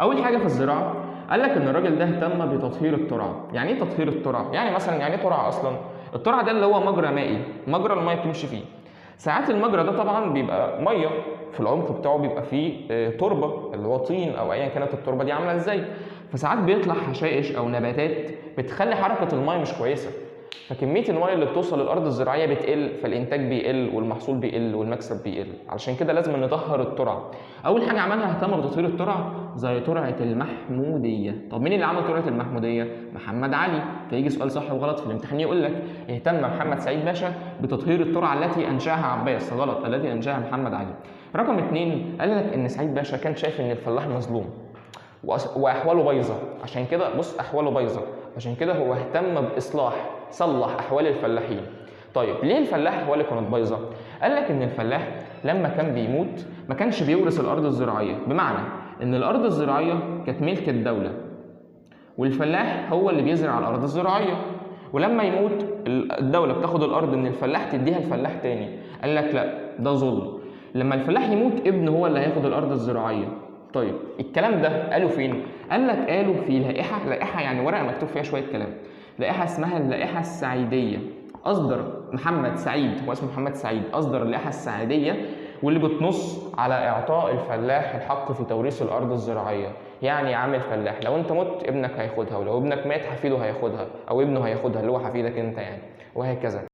اول حاجه في الزراعه قال لك ان الراجل ده اهتم بتطهير الترعه. يعني ايه تطهير الترعه؟ يعني مثلا يعني ايه ترعه اصلا؟ الترعه ده اللي هو مجرى مائي، مجرى الميه بتمشي فيه. ساعات المجرى ده طبعا بيبقى ميه في العمق بتاعه، بيبقى فيه تربه اللي هو طين او ايا كانت التربه دي عامله ازاي. فساعات بيطلع حشائش او نباتات بتخلي حركه الميه مش كويسه، فكميه الميه اللي بتوصل للارض الزراعيه بتقل، فالانتاج بيقل والمحصول بيقل والمكسب بيقل. علشان كده لازم نطهر الترعه. اول حاجه عملها اهتم بتطهير الترعه زي ترعه المحموديه. طب مين اللي عمل ترعه المحموديه؟ محمد علي. فيجي سؤال صح وغلط في الامتحان يقول لك اهتم محمد سعيد باشا بتطهير الترعه التي انشاها عباس. غلط، التي انشاها محمد علي. رقم 2 قال لك ان سعيد باشا كان شايف ان الفلاح مظلوم واحواله بايظه، عشان كده بص احواله بايظه، عشان كده هو اهتم باصلاح، صلح احوال الفلاحين. طيب ليه الفلاح احواله كانت بايظه؟ قال لك ان الفلاح لما كان بيموت ما كانش بيورث الارض الزراعيه، بمعنى ان الارض الزراعيه كانت ملك الدوله والفلاح هو اللي بيزرع الارض الزراعيه، ولما يموت الدوله بتاخد الارض من الفلاح تديها لفلاح تاني. قال لك لا، ده ظلم. لما الفلاح يموت ابنه هو اللي هياخد الارض الزراعيه. طيب الكلام ده قالوا فين؟ قال لك قالوا في لائحه يعني ورقه مكتوب فيها شويه كلام، لائحه اسمها اللائحه السعيديه. اصدر محمد سعيد، هو اسمه محمد سعيد، اصدر اللائحه السعيديه واللي بتنص على اعطاء الفلاح الحق في توريث الارض الزراعيه. يعني يا عم الفلاح لو انت مت ابنك هياخدها، ولو ابنك مات حفيده هياخدها، او ابنه هياخدها اللي هو حفيدك انت يعني، وهكذا.